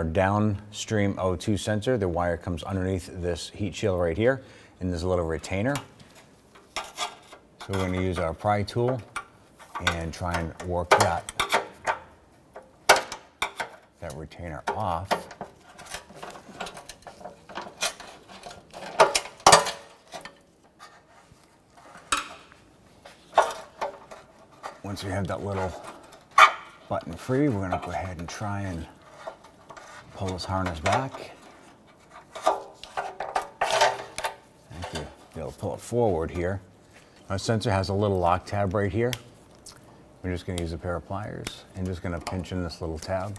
our downstream O2 sensor. The wire comes underneath this heat shield right here, and there's a little retainer. So we're going to use our pry tool and try and work that retainer off. Once we have that little button free, we're going to go ahead and try and pull this harness back. Thank you. Be able to pull it forward here. Our sensor has a little lock tab right here. We're just going to use a pair of pliers and just going to pinch in this little tab.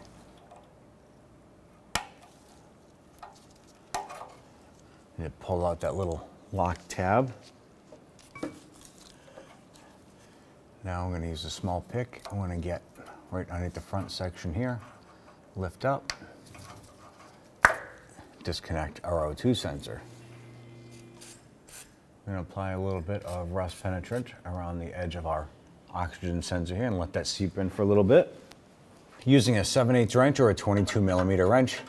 And pull out that little lock tab. Now I'm going to use a small pick. I'm going to get right underneath the front section here, lift up, disconnect our O2 sensor. I'm going to apply a little bit of rust penetrant around the edge of our oxygen sensor here and let that seep in for a little bit. Using a 7/8 wrench or a 22 millimeter wrench,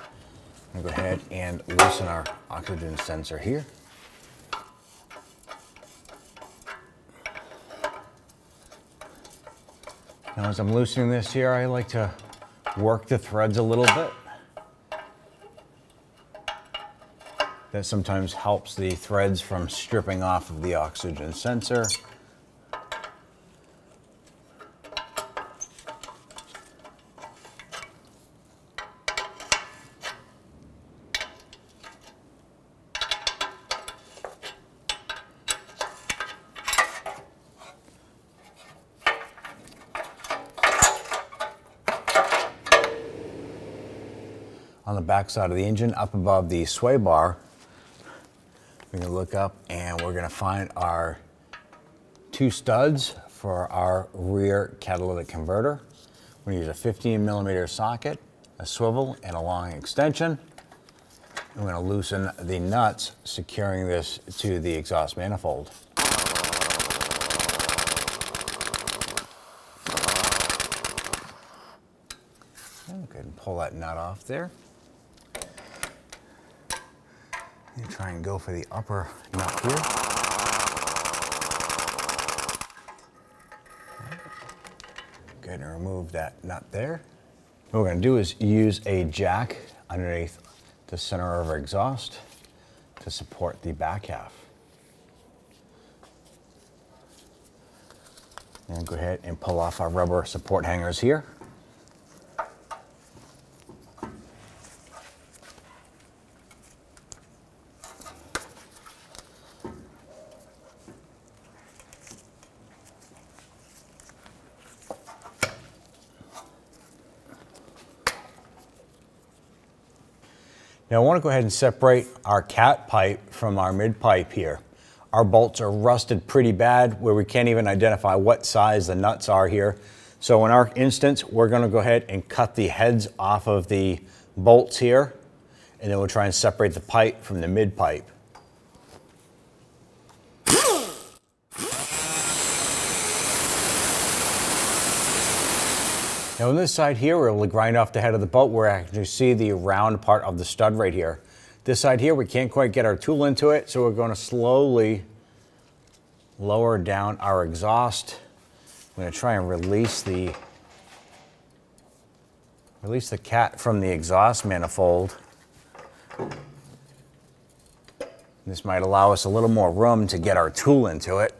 I'm going to go ahead and loosen our oxygen sensor here. Now as I'm loosening this here, I like to work the threads a little bit. That sometimes helps the threads from stripping off of the oxygen sensor. On the back side of the engine, up above the sway bar, we're going to look up and we're going to find our two studs for our rear catalytic converter. We're going to use a 15 millimeter socket, a swivel, and a long extension. And we're going to loosen the nuts securing this to the exhaust manifold. And go ahead and pull that nut off there. And try and go for the upper nut here. Go ahead and remove that nut there. What we're going to do is use a jack underneath the center of our exhaust to support the back half. And go ahead and pull off our rubber support hangers here. Now I want to go ahead and separate our cat pipe from our mid pipe here. Our bolts are rusted pretty bad where we can't even identify what size the nuts are here. So in our instance, we're going to go ahead and cut the heads off of the bolts here, and then we'll try and separate the pipe from the mid pipe. Now on this side here, we're able to grind off the head of the bolt where I can see the round part of the stud right here. This side here, we can't quite get our tool into it, so we're going to slowly lower down our exhaust. I'm going to try and release the cat from the exhaust manifold. This might allow us a little more room to get our tool into it.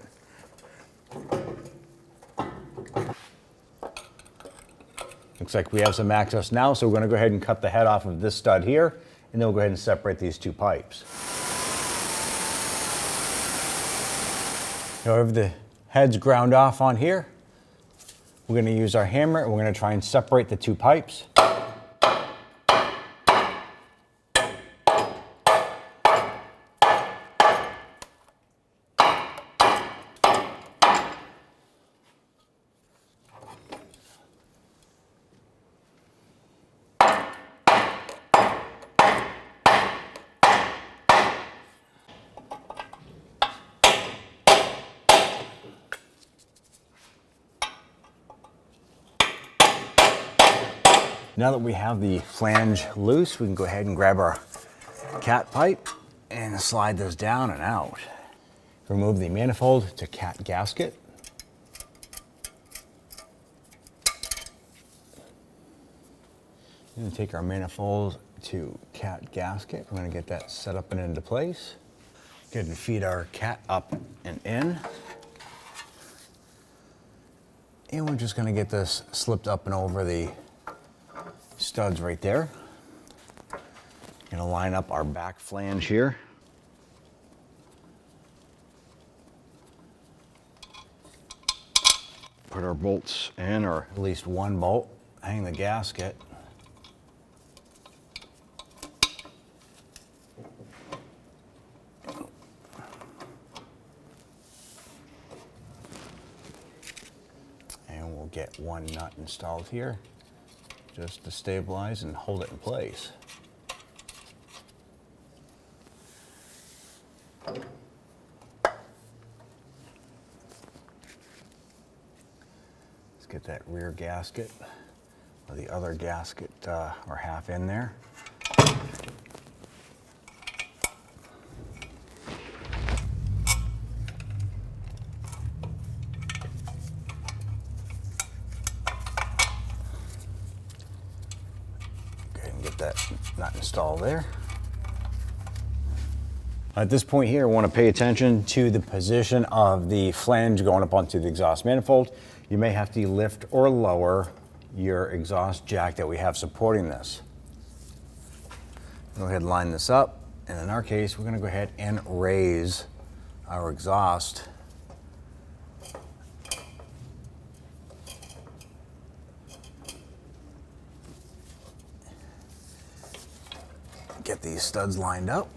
Looks like we have some access now, so we're going to go ahead and cut the head off of this stud here, and then we'll go ahead and separate these two pipes. Now, if the head's ground off on here, we're going to use our hammer and we're going to try and separate the two pipes. Now that we have the flange loose, we can go ahead and grab our cat pipe and slide this down and out. Remove the manifold to cat gasket. We're going to take our manifold to cat gasket. We're going to get that set up and into place. Go ahead and feed our cat up and in. And we're just going to get this slipped up and over the studs right there. Going to line up our back flange here. Put our bolts in, or at least one bolt. Hang the gasket. And we'll get one nut installed here just to stabilize and hold it in place. Get that rear gasket, or the other gasket, or half in there. Go ahead and get that nut installed there. At this point here, I want to pay attention to the position of the flange going up onto the exhaust manifold. You may have to lift or lower your exhaust jack that we have supporting this. Go ahead and line this up, and in our case, we're going to go ahead and raise our exhaust. Get these studs lined up.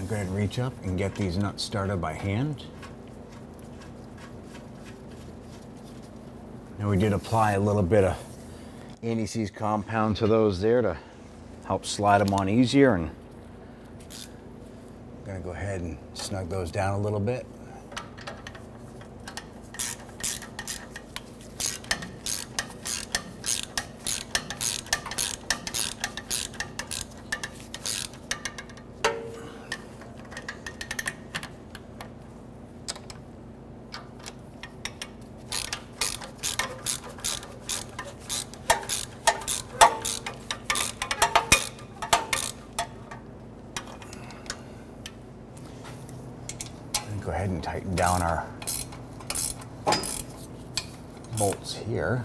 Go ahead and reach up and get these nuts started by hand. Now we did apply a little bit of anti-seize compound to those there to help slide them on easier, and I'm gonna go ahead and snug those down a little bit. Go ahead and tighten down our bolts here.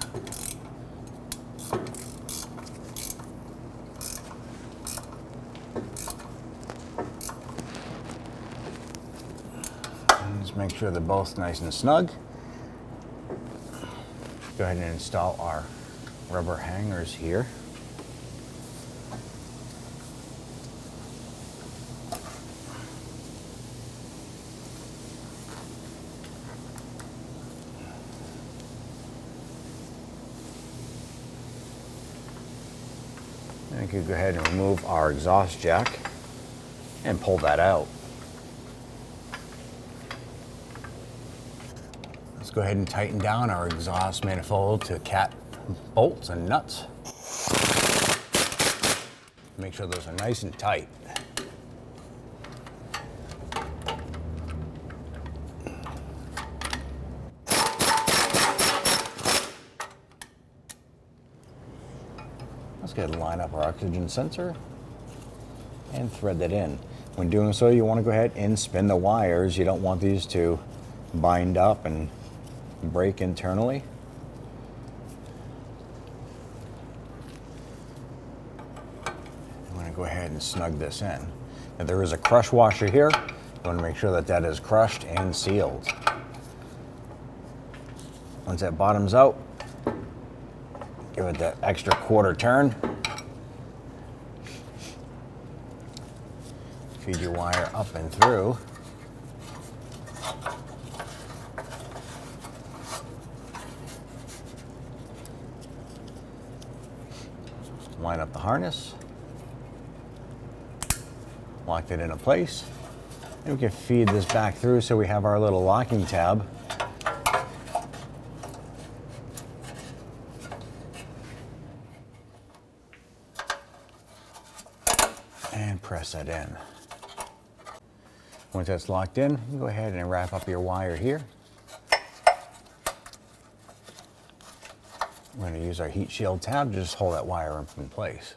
And just make sure they're both nice and snug. Go ahead and install our rubber hangers here. And we could go ahead and remove our exhaust jack and pull that out. Let's go ahead and tighten down our exhaust manifold to cat bolts and nuts. Make sure those are nice and tight. Let's go ahead and line up our oxygen sensor and thread that in. When doing so, you want to go ahead and spin the wires. You don't want these to bind up and break internally. I'm going to go ahead and snug this in. Now, there is a crush washer here. You want to make sure that that is crushed and sealed. Once that bottoms out, give it that extra quarter turn. Feed your wire up and through. Line up the harness, lock it into place, and we can feed this back through so we have our little locking tab. And press that in. Once that's locked in, you go ahead and wrap up your wire here. We're going to use our heat shield tab to just hold that wire in place.